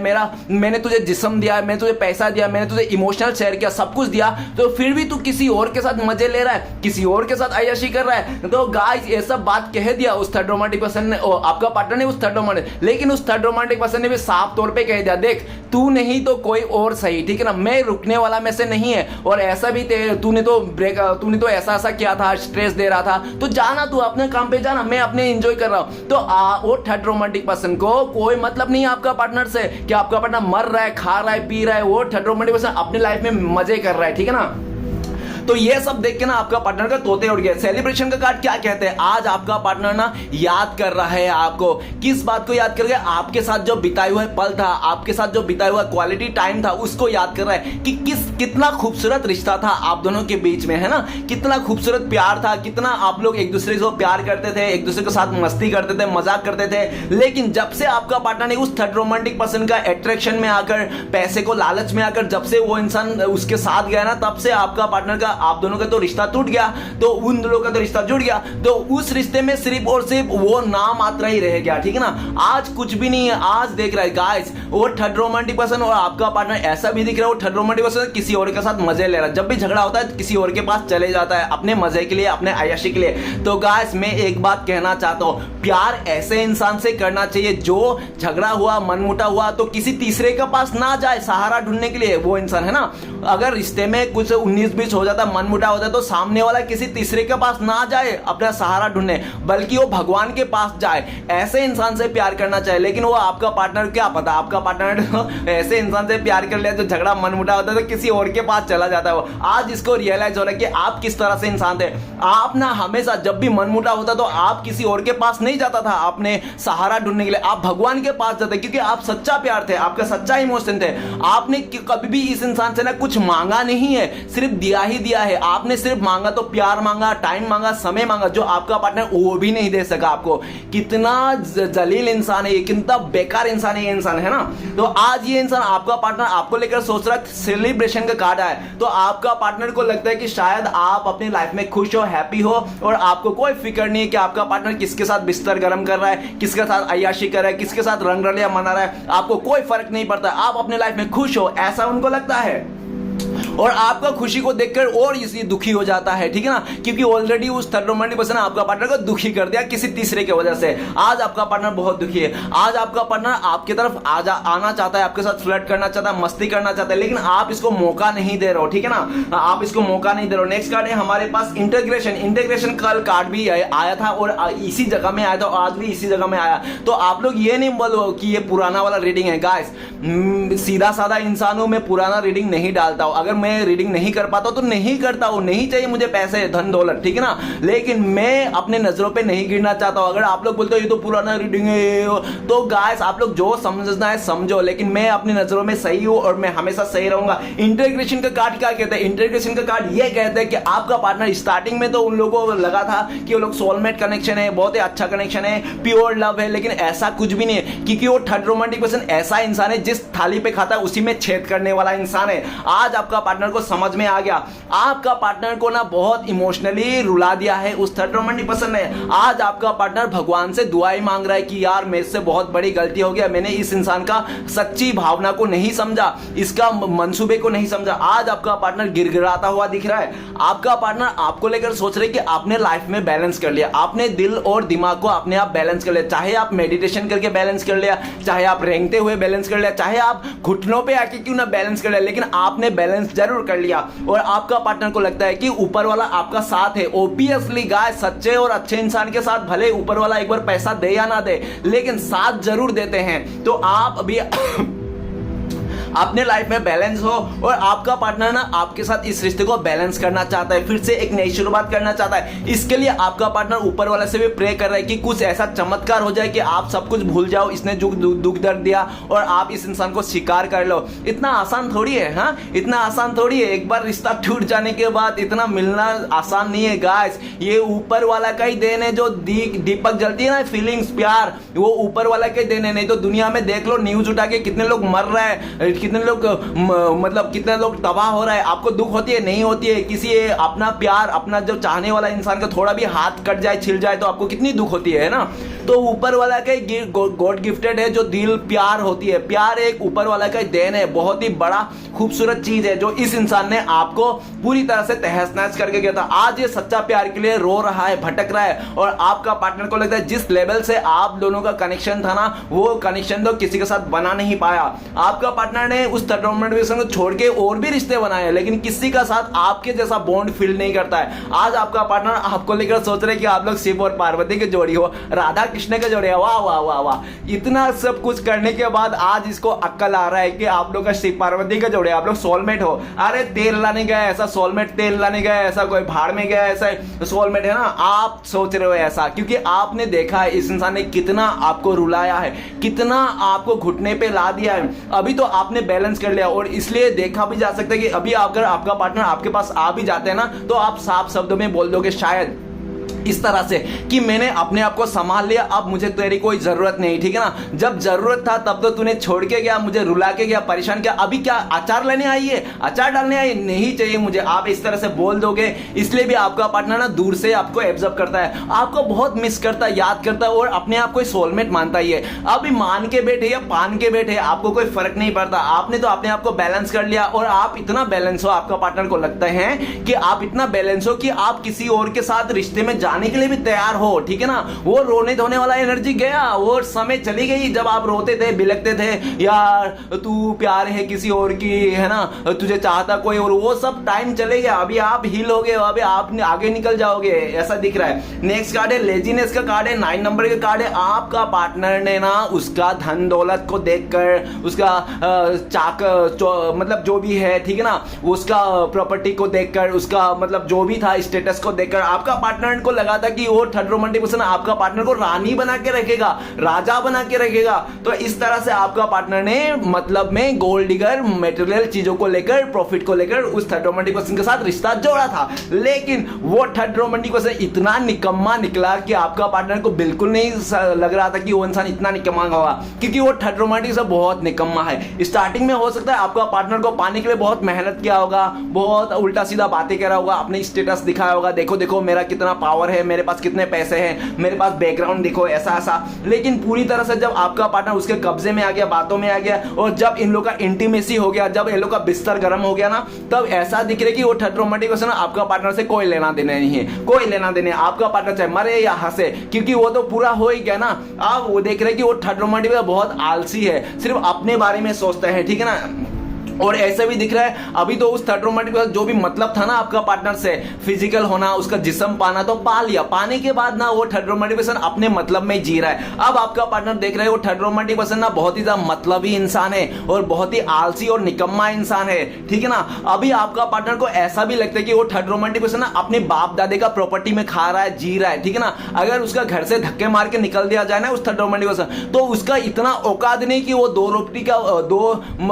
मैंने तुझे जिस्म दिया है, मैंने तुझे पैसा दिया, मैंने तुझे इमोशनल शेयर किया, सब कुछ दिया, तो फिर भी तू किसी और के साथ मजे ले रहा है, किसी और के साथ अय्याशी कर रहा है। तो गाइस ये सब बात कह दिया उस थर्ड रोमांटिक पर्सन ने, आपका पार्टनर ने उस थर्ड रोमांटिक, लेकिन उस थर्ड रोमांटिक पर्सन ने भी साफ तौर पे कह दिया, देख तू नहीं तो कोई और सही, ठीक है ना, मैं रुकने वाला में से नहीं है। और ऐसा भी तूने तो ऐसा किया था, स्ट्रेस दे रहा था, तो जाना, तू अपने काम पे जाना, मैं अपने एंजॉय कर रहा हूं। तो वो थर्ड रोमांटिक पर्सन को कोई मतलब नहीं है आपका पार्टनर से, कि आपका पार्टनर मर रहा है, खा रहा है, पी रहा है, वो थर्ड रोमांटिक पर्सन अपनी लाइफ में मजे कर रहा है, ठीक है ना। तो ये सब देख के ना आपका पार्टनर का तोते उड़ गए। सेलिब्रेशन का कार्ड क्या कहते हैं, आज आपका पार्टनर ना याद कर रहा है आपको, किस बात को याद कर रहा है, आपके साथ जो बिताया हुआ पल था, आपके साथ जो बिताया हुआ क्वालिटी टाइम था, उसको याद कर रहा है कि कितना खूबसूरत रिश्ता था आप दोनों के बीच में, है ना, कितना खूबसूरत प्यार था, कितना आप लोग एक दूसरे को प्यार करते थे, एक दूसरे के साथ मस्ती करते थे, मजाक करते थे। लेकिन जब से आपका पार्टनर ने उस थर्ड रोमांटिक पर्सन का अट्रैक्शन में आकर, पैसे को लालच में आकर, जब से वो इंसान उसके साथ गया ना, तब से आपका पार्टनर का, आप दोनों का तो रिश्ता टूट गया, तो उन दोनों का तो रिश्ता जुड़ गया। तो उस रिश्ते में सिर्फ और सिर्फ वो नाम मात्र ही रह गया, ठीक है ना, आज कुछ भी नहीं है। आज देख रहा है गाइस, वो थर्ड रोमांटिक पर्सन और आपका पार्टनर ऐसा भी दिख रहा है, वो थर्ड रोमांटिक पर्सन किसी और के साथ मजे ले रहा है, जब भी झगड़ा होता है किसी और के पास चले जाता है अपने मजे के लिए, अपने अय्याशी के लिए। तो गाइस मैं एक बात कहना चाहता हूं, प्यार ऐसे इंसान से करना चाहिए जो झगड़ा हुआ, मनमुटा हुआ, तो किसी तीसरे के पास ना जाए सहारा ढूंढने के लिए, वो इंसान, है ना। अगर रिश्ते में कुछ 19-20 हो जाता, मनमुटा होता है, तो सामने वाला किसी तीसरे के पास ना जाए अपना सहारा ढूंढने, बल्कि वो भगवान के पास जाए। ऐसे इंसान से प्यार करना चाहिए। लेकिन वो आपका पार्टनर, क्या पता आपका पार्टनर ऐसे इंसान से प्यार कर लिया जो झगड़ा मनमुटा होता है तो किसी और के पास चला जाता है। वो आज इसको रियलाइज हो रहा है कि आप किस तरह से इंसान थे। आप ना हमेशा जब भी मनमुटा होता तो आप किसी और के पास नहीं जाता था अपने सहारा ढूंढने के लिए, आप भगवान के पास जाते, क्योंकि आप सच्चा प्यार थे, आपका सच्चा इमोशन थे। आपने कभी भी इस इंसान से ना कुछ मांगा नहीं है, सिर्फ दिया ही दिया है। आपने सिर्फ मांगा तो प्यार मांगा, टाइम मांगा, समय मांगा, जो आपका पार्टनर वो भी नहीं दे सका आपको। कितना जलील इंसान है ये, कितना बेकार इंसान है ये इंसान, है ना। तो आज ये इंसान, आपका पार्टनर आपको लेकर सोच रहा है, सेलिब्रेशन का कार्ड है, तो आपका पार्टनर को लगता है कि शायद आप अपनी लाइफ में खुश हो, हैप्पी हो, और आपको कोई फिक्र नहीं है कि आपका पार्टनर किसके साथ बिस्तर गर्म कर रहा है, किसके साथ अय्याशी कर रहा है, किसके साथ रंग रलिया मना रहा है, आपको कोई फर्क नहीं पड़ता, आप अपने लाइफ में खुश हो, ऐसा उनको लगता है। और आपका खुशी को देखकर और इसलिए दुखी हो जाता है, ठीक है ना, क्योंकि ऑलरेडी उस थर्ड रोमांटिक पर्सन ने आपका पार्टनर को दुखी कर दिया किसी तीसरे की वजह से। आज आपका पार्टनर बहुत दुखी है। आज आपका पार्टनर आपकी तरफ आना चाहता है, आपके साथ फ्लर्ट करना चाहता है, मस्ती करना चाहता है, लेकिन आप इसको मौका नहीं दे रहे हो, ठीक है ना, आप इसको मौका नहीं दे रहे हो। नेक्स्ट कार्ड है हमारे पास इंटीग्रेशन कल कार्ड भी आया था और इसी जगह में आया था, आज भी इसी जगह में आया। तो आप लोग ये नहीं बोलो कि ये पुराना वाला रीडिंग है गाइस, सीधा साधा इंसान हूं मैं, पुराना रीडिंग नहीं डालता हूं। अगर मैं रीडिंग नहीं कर पाता तो नहीं करता हूं, नहीं चाहिए मुझे पैसे धन दौलत, ठीक है ना, लेकिन मैं अपने नजरों पे नहीं गिरना चाहता हूं। अगर आप लोग बोलते हो ये तो पुराना रीडिंग है, तो गाइस आप लोग जो समझना है समझो, लेकिन मैं अपनी नजरों में सही हूं और मैं हमेशा सही रहूंगा। इंटीग्रेशन का कार्ड क्या कहता है? इंटीग्रेशन का कार्ड ये कहता है कि आपका पार्टनर स्टार्टिंग में तो उन लोगों को लगा था कि वो लोग सोलमेट कनेक्शन है, बहुत ही अच्छा कनेक्शन है, प्योर लव है, लेकिन ऐसा कुछ भी नहीं है, क्योंकि वो थर्ड रोमांटिक पर्सन ऐसा इंसान है जिस थाली पे खाता है उसी में छेद करने वाला इंसान है। आज आपका पार्टनर को समझ में आ गया, आपका पार्टनर को ना बहुत इमोशनली रुला दिया है उस थर्ड रोमांटिक पर्सन ने। आज आपका पार्टनर भगवान से दुआएं मांग रहा है कि यार मेरे से बहुत बड़ी गलती हो गया, मैंने इस इंसान का सच्ची भावना को नहीं समझा, इसका मंसूबे को नहीं समझा। आज आपका पार्टनर गिड़गिड़ाता हुआ दिख रहा है। आपका पार्टनर आपको लेकर सोच रहे कि आपने लाइफ में बैलेंस कर लिया, आपने दिल और दिमाग को अपने आप बैलेंस कर लिया, चाहे आप मेडिटेशन करके बैलेंस कर लिया, चाहे आप रेंगते हुए बैलेंस कर लिया, चाहे आप घुटनों पे आके क्यों ना बैलेंस कर लिया, लेकिन आपने बैलेंस जरूर कर लिया। और आपका पार्टनर को लगता है कि ऊपर वाला आपका साथ है। ऑब्वियसली गाइस, सच्चे और अच्छे इंसान के साथ भले ऊपर वाला एक बार पैसा दे या ना दे, लेकिन साथ जरूर देते हैं। तो आप अभी अपने लाइफ में बैलेंस हो और आपका पार्टनर ना आपके साथ इस रिश्ते को बैलेंस करना चाहता है, फिर से एक नई शुरुआत करना चाहता है। इसके लिए आपका पार्टनर ऊपर वाले से भी प्रे कर रहा है कि कुछ ऐसा चमत्कार हो जाए कि आप सब कुछ भूल जाओ, इसने जो दुख दर्द दिया, और आप इस इंसान को स्वीकार कर लो। इतना आसान थोड़ी है, हाँ, इतना आसान थोड़ी है। एक बार रिश्ता टूट जाने के बाद इतना मिलना आसान नहीं है गाइस। ये ऊपर वाला का ही देन है। जो दीपक जलती है ना, फीलिंग्स, प्यार, वो ऊपर वाला का ही देन है। नहीं तो दुनिया में देख लो, न्यूज उठा के कितने लोग मर रहे हैं, कितने लोग मतलब कितने लोग तबाह हो रहा है। आपको दुख होती है? नहीं होती है। किसी अपना प्यार, अपना जो चाहने वाला इंसान का थोड़ा भी हाथ कट जाए, छिल जाए, तो आपको कितनी दुख होती है ना। तो ऊपर वाला का गॉड गिफ्टेड है जो दिल, प्यार होती है। प्यार एक ऊपर वाला का देन है, बहुत ही बड़ा खूबसूरत चीज है जो इस इंसान ने आपको पूरी तरह से तहस नहस करके गया था। आज ये सच्चा प्यार के लिए रो रहा है, भटक रहा है, और आपका पार्टनर को लगता है जिस लेवल से आप दोनों का कनेक्शन था ना, वो कनेक्शन तो किसी के साथ बना नहीं पाया। आपका पार्टनर ने उस थर्ड रोमांटिक पर्सन को छोड़ के और भी रिश्ते बनाए, लेकिन किसी का साथ आपके जैसा बॉन्ड फील नहीं करता है। आज आपका पार्टनर आपको लेकर सोच रहे कि आप लोग शिव और पार्वती की जोड़ी हो, राधा कृष्ण की जोड़ी हो। वाह वाह वाह वाह। इतना सब कुछ करने के बाद आज इसको अक्ल आ रहा है कि आप लोग का शिव पार्वती का जोड़ी, आप लोग सोलमेट हो। अरे तेल लाने गया ऐसा सोलमेट, तेल लाने गया ऐसा कोई भाड़ में गया ऐसा सोलमेट है ना। आप सोच रहे हो ऐसा क्योंकि आपने देखा है इस इंसान ने कितना आपको रुलाया है, कितना आपको घुटने पे ला दिया है। अभी तो आपने बैलेंस कर लिया, और इसलिए देखा भी जा सकता है कि अभी अगर आपका पार्टनर आपके पास आ भी जाते हैं ना, तो आप साफ शब्दों में बोल दोगे शायद इस तरह से कि मैंने अपने आप को संभाल लिया, अब मुझे तेरी कोई जरूरत नहीं, ठीक है ना। जब जरूरत था तब तो तूने छोड़ के गया, मुझे रुला के गया, परेशान किया, अभी क्या अचार लेने आई है, अचार डालने आई, नहीं चाहिए मुझे। आप इस तरह से बोल दोगे, इसलिए भी आपका पार्टनर ना दूर से आपको एब्जॉर्ब करता है, आपको बहुत मिस करता है, याद करता है, और अपने आप को सोलमेट मानता ही है। अभी मान के बैठे या पान के बैठे, आपको कोई फर्क नहीं पड़ता। आपने तो अपने आप को बैलेंस कर लिया, और आप इतना बैलेंस हो, आपका पार्टनर को लगता है कि आप इतना बैलेंस हो कि आप किसी और के साथ रिश्ते में जाने के लिए भी तैयार हो, ठीक है ना। वो रोने धोने वाला एनर्जी गया, वो समय चली गई जब आप रोते थे, बिलकते थे, यार तू प्यार है किसी और की, है ना, तुझे चाहता कोई और, वो सब टाइम चले गया। अभी आप हील हो गए, अभी आप आगे निकल जाओगे, ऐसा दिख रहा है। नेक्स्ट कार्ड है लेजीनेस का कार्ड है, 9 नंबर का कार्ड है। आपका पार्टनर ने ना उसका धन दौलत को देखकर, उसका मतलब जो भी है, ठीक है ना, उसका प्रॉपर्टी को देखकर, उसका मतलब जो भी था स्टेटस को देखकर, आपका पार्टनर को लगा था कि वो थर्ड रोमांटिक पर्सन आपका पार्टनर को रानी बना के रखेगा, राजा बना के रखेगा। तो इस तरह से आपका पार्टनर ने मतलब में गोल्ड डिगर, मटेरियल चीजों को लेकर, प्रॉफिट को लेकर उस थर्ड रोमांटिक पर्सन के साथ रिश्ता जोड़ा था। लेकिन वो थर्ड रोमांटिक पर्सन इतना निकम्मा निकला कि आपका पार्टनर को बिल्कुल नहीं लग रहा था कि वो इंसान इतना निकम्मा होगा, क्योंकि वो थर्ड रोमांटिक से बहुत निकम्मा है। स्टार्टिंग में हो सकता है आपका पार्टनर को पाने के लिए बहुत मेहनत किया होगा, बहुत उल्टा सीधा बातें करा होगा, अपने स्टेटस दिखाया होगा, देखो देखो मेरा कितना पावर है, मेरे पास कितने पैसे हैं, मेरे पास बैकग्राउंड देखो, ऐसा ऐसा। लेकिन पूरी तरह से जब आपका पार्टनर उसके कब्जे में आ गया, बातों में आ गया, और जब इन लोग का इंटीमेसी हो गया, जब इन लोग का बिस्तर गर्म हो गया ना, तब ऐसा दिख रहा है कि वो थर्ड रोमांटिक पर्सन आपका पार्टनर से कोई लेना देना नहीं है, कोई लेना देना। आपका पार्टनर चाहे मरे या हंसे, क्योंकि वो तो पूरा हो ही गया ना। अब वो देख रहे हैं कि वो थर्ड रोमांटिक बहुत आलसी है, सिर्फ अपने बारे में सोचता है, ठीक है ना। और ऐसे भी दिख रहा है अभी तो उस थर्ड रोमांटिक पर्सन जो भी मतलब था ना आपका पार्टनर से, फिजिकल होना, उसका जिस्म पाना, तो पा लिया। पाने के बाद ना वो थर्ड रोमांटिक पर्सन अपने मतलब में जी रहा है। अब आपका पार्टनर देख रहे हैं वो थर्ड रोमांटिक पर्सन ना बहुत ही ज्यादा मतलबी इंसान है और बहुत ही आलसी और निकम्मा इंसान है, ठीक है ना। अभी आपका पार्टनर को ऐसा भी लगता है कि वो थर्ड रोमांटिक पर्सन ना अपने बाप दादे का प्रॉपर्टी में खा रहा है, जी रहा है, ठीक है ना। अगर उसका घर से धक्के मार के निकल दिया जाए ना उस थर्ड रोमांटिक पर्सन, तो उसका इतना औकात नहीं कि वो 2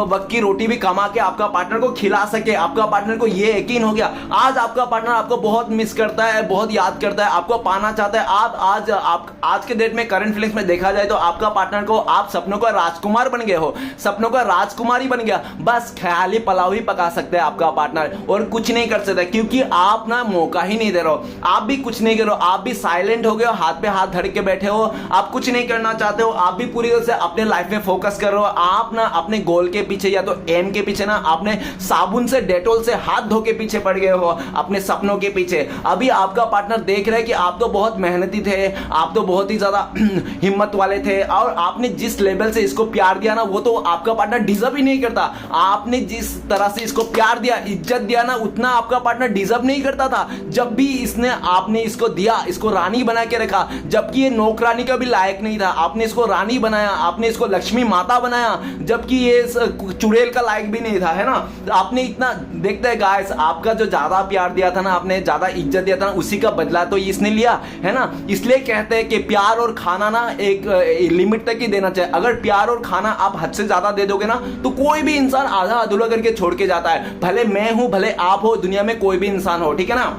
वक्त की रोटी भी कमा के आपका पार्टनर को खिला सके। आपका पार्टनर को ये यकीन हो गया, आज आपका पार्टनर आपको बहुत मिस करता है, बहुत याद करता है, आपको पाना चाहता है। आप आज के डेट में करंट फीलिंग्स में देखा जाए तो आपका पार्टनर को आप सपनों का राजकुमार बन गए हो, सपनों का राजकुमारी बन गया। बस ख्याली पलाव ही पका सकते हैं आपका पार्टनर और कुछ नहीं कर सकता, क्योंकि आप ना मौका ही नहीं दे रहे हो। आप भी कुछ नहीं कर रहे हो, आप भी साइलेंट हो गए हो, हाथ पे हाथ धर के बैठे हो, आप कुछ नहीं करना चाहते हो। आप भी पूरी तरह से अपने लाइफ में फोकस कर रहे हो। आप ना अपने गोल के पीछे या तो एम के पीछे ना आपने साबुन से डेटोल से हाथ धो के पीछे पड़ गए हो अपने सपनों के पीछे। अभी आपका पार्टनर देख रहा है कि आप तो बहुत मेहनती थे, आप तो बहुत ही ज्यादा हिम्मत वाले थे और आपने जिस लेवल से इसको प्यार दिया ना वो तो आपका पार्टनर डिजर्व ही नहीं करता। आपने जिस तरह से इसको प्यार दिया, इज्जत दिया ना, उतना आपका पार्टनर डिजर्व नहीं करता था। जब भी आपने इसको दिया, इसको रानी बना के रखा, जबकि ये नौकरानी का भी लायक नहीं था, आपने इसको रानी बनाया, आपने इसको लक्ष्मी माता बनाया, जबकि ये चुड़ैल का लायक भी नहीं था, है ना। आपने इतना देखते हैं गाइस, आपका जो ज्यादा प्यार दिया था ना, आपने ज्यादा इज्जत दिया था ना, उसी का बदला तो इसने लिया, है ना। इसलिए कहते हैं कि प्यार और खाना ना एक लिमिट तक ही देना चाहिए। अगर प्यार और खाना आप हद से ज्यादा दे दोगे ना तो कोई भी इंसान आधा अधूरा करके छोड़ के जाता है। भले मैं हूं, भले आप हो, दुनिया में कोई भी इंसान हो, ठीक है ना।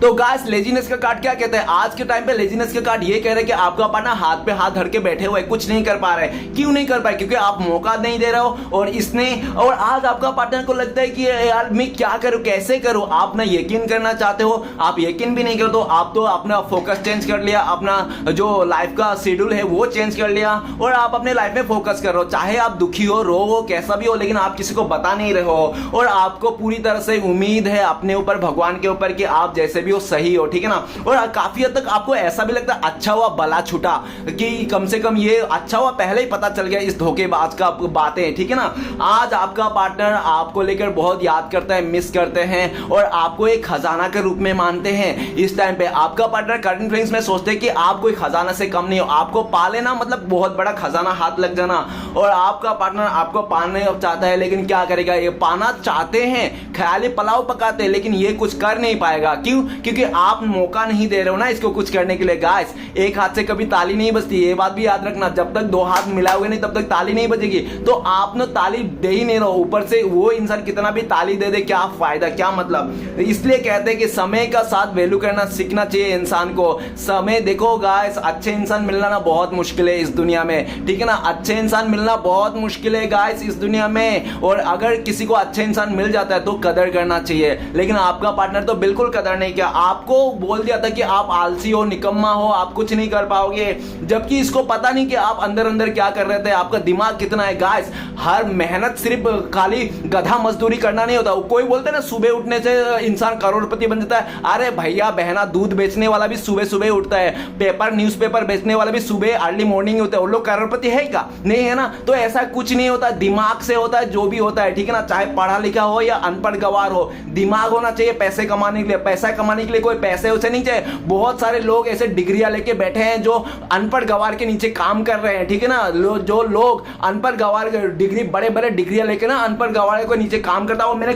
तो गाइस लेजीनेस का कार्ड क्या कहते हैं? आज के टाइम पे लेजीनेस का कार्ड ये कह रहे हैं कि आपका पार्टनर हाथ पे हाथ धर के बैठे हुए, कुछ नहीं कर पा रहे। क्यों नहीं कर पाए? क्योंकि आप मौका नहीं दे रहे हो और आज आपका पार्टनर को लगता है कि यार मैं क्या करूं, कैसे करूं। आप ना यकीन करना चाहते हो, आप यकीन भी नहीं करते हो। आप तो अपना फोकस चेंज कर लिया, अपना जो लाइफ का शेड्यूल है वो चेंज कर लिया और आप अपने लाइफ में फोकस कर रहे हो। चाहे आप दुखी हो, रो हो, कैसा भी हो, लेकिन आप किसी को बता नहीं रहे हो और आपको पूरी तरह से उम्मीद है अपने ऊपर, भगवान के ऊपर, कि आप जैसे भी हो सही हो, ठीक है ना। और काफी हद तक आपको ऐसा भी लगता है अच्छा हुआ भला छूटा, कि कम से कम ये अच्छा हुआ पहले ही पता चल गया इस धोखेबाज का बातें, ठीक है ना। आज आपका पार्टनर आपको लेकर बहुत याद करता है, मिस करते हैं और आपको एक खजाना के रूप में मानते हैं। इस टाइम पे आपका पार्टनर करंट फीलिंग्स में सोचते हैं कि आप कोई खजाना से कम नहीं हो। आपको पा लेना मतलब बहुत बड़ा खजाना हाथ लग जाना, और आपका पार्टनर आपको पाने चाहता है, लेकिन क्या करेगा, ये पाना चाहते हैं, ख्याली पलाव पकाते हैं, लेकिन ये कुछ कर नहीं पाएगा। क्यों? क्योंकि आप मौका नहीं दे रहे हो ना इसको कुछ करने के लिए। गाइस एक हाथ से कभी ताली नहीं बजती, ये बात भी याद रखना। जब तक दो हाथ मिलाओगे नहीं तब तक ताली नहीं बजेगी। तो आप ना ताली दे ही नहीं रहो, ऊपर से वो इंसान कितना भी ताली दे दे, क्या फायदा, क्या मतलब। इसलिए कहते हैं कि समय का साथ वैल्यू करना सीखना चाहिए इंसान को। समय देखो गाइस, अच्छे इंसान मिलना ना बहुत मुश्किल है इस दुनिया में, ठीक है ना। अच्छे इंसान मिलना बहुत मुश्किल है गाइस इस दुनिया में, और अगर किसी को अच्छे इंसान मिल जाता है तो कदर करना चाहिए। लेकिन आपका पार्टनर तो बिल्कुल कदर नहीं किया, आपको बोल दिया था कि आप आलसी हो, निकम्मा हो, आप कुछ नहीं कर पाओगे, जबकि इसको पता नहीं कि आप अंदर अंदर क्या कर रहे थे, आपका दिमाग कितना है। गाइस हर मेहनत सिर्फ खाली गधा मजदूरी करना नहीं होता। कोई बोलते ना सुबह उठने से इंसान करोड़पति बन जाता है। अरे भैया बहना, दूध बेचने वाला भी सुबह सुबह उठता है, पेपर न्यूज़पेपर बेचने वाला भी सुबह अर्ली मॉर्निंग होता है, वो लोग करोड़पति है क्या? नहीं है ना। तो ऐसा कुछ नहीं होता, दिमाग से होता है जो भी होता है, ठीक है ना। चाहे पढ़ा लिखा हो या अनपढ़ गवार हो, दिमाग होना चाहिए पैसे कमाने के लिए। पैसा कमाने के लिए कोई पैसे उसे नहीं चाहिए। बहुत सारे लोग ऐसे डिग्रियां लेके बैठे हैं जो अनपढ़ गवार के नीचे काम कर रहे हैं, ठीक है ना। जो लोग अनपढ़ गवार डिग्री, बड़े बड़े डिग्रियां लेके ना अनपढ़ गवार के नीचे काम करता हूं, मैंने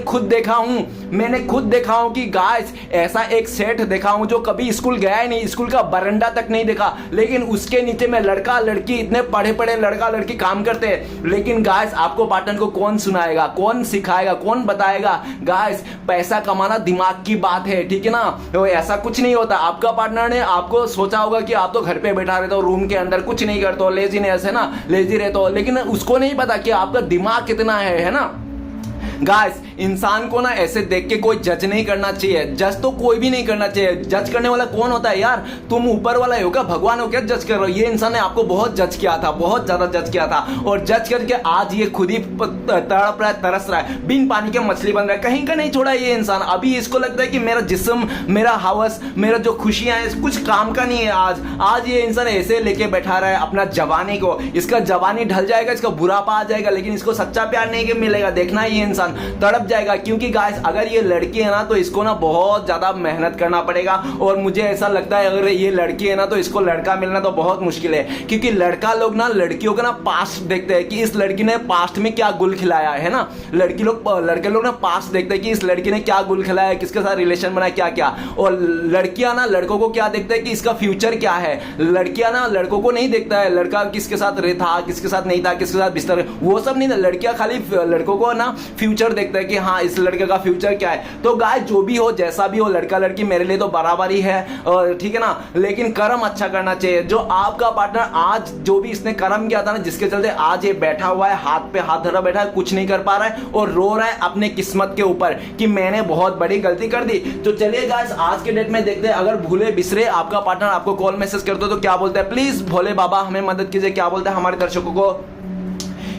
खुद देखा हूं कि गाइस ऐसा एक सेठ देखा हूं जो कभी स्कूल गया ही नहीं, स्कूल का बरंडा तक नहीं देखा, लेकिन उसके नीचे में लड़का लड़की, इतने पढ़े पढ़े लड़का लड़की काम करते हैं। लेकिन गाइस आपको पार्टनर को कौन सुनाएगा, कौन सिखाएगा, कौन बताएगा? गाइस पैसा कमाना दिमाग की बात है, ठीक है ना। तो ऐसा कुछ नहीं होता। आपका पार्टनर ने आपको सोचा होगा कि आप तो घर पे बैठा रहते हो, रूम के अंदर कुछ नहीं करते हो, लेजीनेस है ना, लेजी रहते हो, लेकिन उसको नहीं पता कि आपका दिमाग कितना है ना। गाइस इंसान को ना ऐसे देख के कोई जज नहीं करना चाहिए। जज तो कोई भी नहीं करना चाहिए। जज करने वाला कौन होता है यार? तुम ऊपर वाला हो क्या? भगवान हो क्या? जज कर रहे हो? ये इंसान ने आपको बहुत जज किया था, बहुत ज्यादा जज किया था, और जज करके आज ये खुद ही तड़प रहा है, तरस रहा है, बिन पानी के मछली बन रहा है। कहीं का नहीं छोड़ा ये इंसान। अभी इसको लगता है कि मेरा जिस्म, मेरा हवस, मेरा जो खुशियां हैं कुछ काम का नहीं है। आज ये इंसान ऐसे लेके बैठा रहा है अपना जवानी को। इसका जवानी ढल जाएगा, इसका बुढ़ापा आ जाएगा, लेकिन इसको सच्चा प्यार नहीं मिलेगा। देखना ये इंसान तड़प जाएगा। क्योंकि गाइस अगर ये लड़की है ना तो इसको ना बहुत ज्यादा मेहनत करना पड़ेगा, और मुझे ऐसा लगता है अगर ये लड़की है ना तो इसको लड़का मिलना तो बहुत मुश्किल है। क्योंकि लड़का लोग ना लड़कियों का ना पास्ट देखते हैं कि इस लड़की ने पास्ट में क्या गुल खिलाया है ना। लड़के लोग ना पास्ट देखते हैं कि इस लड़की ने क्या गुल खिलाया, किसके साथ रिलेशन बनाया, क्या क्या। और लड़कियां ना लड़कों को क्या देखते हैं कि इसका फ्यूचर क्या है। लड़कियां ना लड़कों को नहीं देखता है लड़का किसके साथ था, किसके साथ नहीं था, किसके साथ बिस्तर, वो सब नहीं। लड़कियां खाली लड़कों को ना फ्यूचर देखते हैं कि हाँ इस लड़के का फ्यूचर क्या है। तो गाइस जो भी हो, जैसा भी हो, लड़का लड़की मेरे लिए तो बराबर ही है, ठीक है ना। लेकिन कर्म अच्छा करना चाहिए। जो आपका पार्टनर आज जो भी इसने कर्म किया था ना, जिसके चलते आज ये बैठा हुआ है, हाथ पे हाथ धरा बैठा है, कुछ नहीं कर पा रहा है और रो रहा है अपने किस्मत के ऊपर कि मैंने बहुत बड़ी गलती कर दी। तो चलिए गाइस आज के डेट में देखते हैं, अगर भूले बिसरे आपका पार्टनर आपको कॉल मैसेज करते हो तो क्या बोलते हैं। प्लीज भोले बाबा हमें मदद कीजिए, क्या बोलते हैं हमारे दर्शकों को।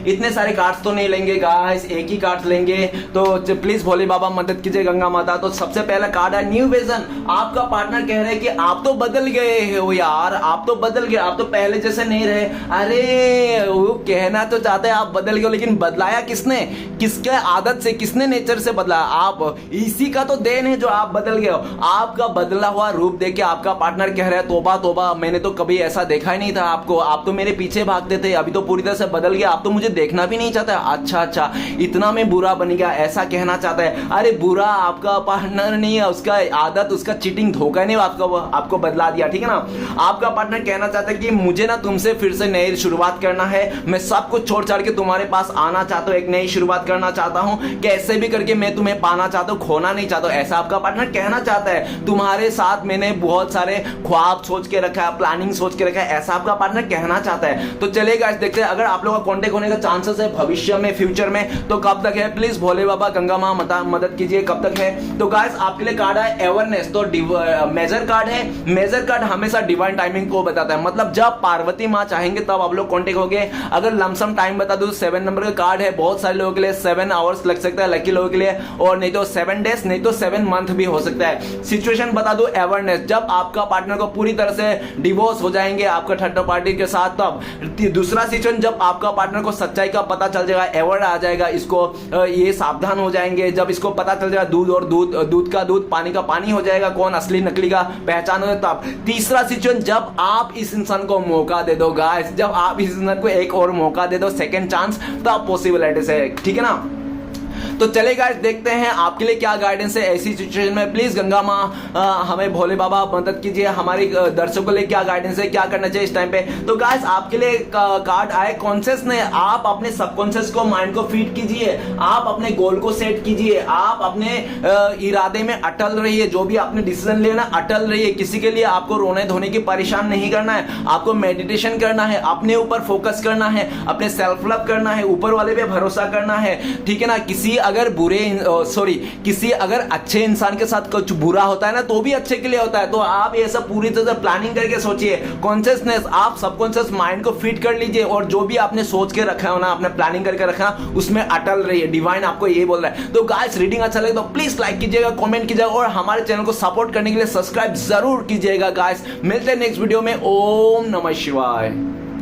इतने सारे कार्ड्स तो नहीं लेंगे गाइस, एक ही कार्ड लेंगे, तो प्लीज भोले बाबा मदद कीजिए गंगा माता। तो सबसे पहला कार्ड है न्यू विजन। आपका पार्टनर कह रहे हैं कि आप तो बदल गए हो यार, आप तो बदल गए, आप तो पहले जैसे नहीं रहे। अरे वो कहना तो चाहते हैं आप बदल गए, लेकिन बदलाया किसने, किसके आदत से, किसने नेचर से बदला? आप। इसी का तो देन है जो आप बदल गए हो। आपका बदला हुआ रूप देख के आपका पार्टनर कह रहा है तोबा तोबा, मैंने तो कभी ऐसा देखा ही नहीं था आपको। आप तो मेरे पीछे भागते थे, अभी तो पूरी तरह से बदल गया, आप तो मुझे देखना भी नहीं चाहता। अच्छा इतना मैं बुरा बन गया, ऐसा कहना चाहता है। अरे बुरा आपका पार्टनर नहीं है, उसका आदत, उसका चीटिंग, धोखा नहीं आपको बदला दिया, ठीक है ना। आपका पार्टनर कहना चाहता है कि मुझे ना तुमसे फिर से नई शुरुआत करना है, मैं सब कुछ छोड़ छाड़ के तुम्हारे पास आना चाहता हूं, एक नई शुरुआत करना चाहता हूं, कैसे भी करके मैं तुम्हें पाना चाहता हूं, खोना नहीं चाहता हूं। ऐसा आपका पार्टनर कहना चाहता है। तुम्हारे साथ मैंने बहुत सारे ख्वाब सोच के रखा है, प्लानिंग सोच के रखा है, ऐसा आपका पार्टनर कहना चाहता है। तो चलेगा देखते हैं अगर आप लोगों का कॉन्टेक्ट होने का चांसेस है भविष्य में, फ्यूचर में, तो कब तक है। प्लीज भोले बाबा गंगा मां मदद कीजिए, कब तक है। तो गाइस आपके लिए कार्ड है एवरनेस। तो मेजर कार्ड है। मेजर कार्ड हमेशा डिवाइन टाइमिंग को बताता है, मतलब जब पार्वती मां चाहेंगे तब आप लोग कॉन्टेक्ट होंगे। अगर लमसम टाइम बता दूं 7 नंबर का कार्ड है, बहुत सारे लोगों के लिए 7 आवर्स लग सकता है, लकी लोगों के लिए, और नहीं तो 7 डेज, नहीं तो 7 मंथ भी हो सकता है। सिचुएशन बता दूं एवरनेस, जब आपका पार्टनर को पूरी तरह से डिवोर्स हो जाएंगे आपका थर्ड पार्टी के साथ, तब। दूसरा सिचुएशन जब आपका पार्टनर को सच्चाई का पता चल जाएगा, एवर्ड आ जाएगा, इसको ये सावधान हो जाएंगे। जब इसको पता चल जाएगा दूध और दूध का दूध, पानी का पानी हो जाएगा, कौन असली नकली का पहचान हो, तब। तीसरा सिचुएशन जब आप इस इंसान को मौका दे दो गाइस, जब आप इस इंसान को एक और मौका दे दो, सेकंड चांस, तब पॉसिबिलिटीज है, ठीक है ना। तो चले गाइस देखते हैं आपके लिए क्या गाइडेंस है ऐसी सिचुएशन में। प्लीज गंगा मां हमें भोले बाबा मदद कीजिए, हमारे दर्शकों के लिए क्या गाइडेंस है, क्या करना चाहिए इस टाइम पे। तो गाइस आपके लिए कार्ड आए कॉन्शियस ने। आप अपने सबकॉन्शियस को, माइंड को फीड कीजिए, आप अपने गोल को सेट कीजिए, आप अपने इरादे में अटल रहिए, जो भी आपने डिसीजन लिया ना अटल रहिए। किसी के लिए आपको रोने धोने की परेशान नहीं करना है, आपको मेडिटेशन करना है, अपने ऊपर फोकस करना है, अपने सेल्फ लव करना है, ऊपर वाले पे भरोसा करना है, ठीक है ना। किसी अगर अच्छे इंसान के साथ कुछ बुरा होता है ना तो भी अच्छे के लिए होता है। तो आप ये सब पूरी तरह से प्लानिंग करके सोचिए। कॉन्शियसनेस, आप सबकॉन्शियस माइंड को फिट कर लीजिए, और जो भी आपने सोच के रखा है ना, आपने प्लानिंग करके रखा उसमें अटल रहिए। डिवाइन आपको ये बोल रहा है। तो गाइस रीडिंग अच्छा लगे तो प्लीज लाइक कीजिएगा, कमेंट कीजिएगा, और हमारे चैनल को सपोर्ट करने के लिए सब्सक्राइब जरूर कीजिएगा गाइस। मिलते हैं नेक्स्ट वीडियो में। ओम नमः शिवाय।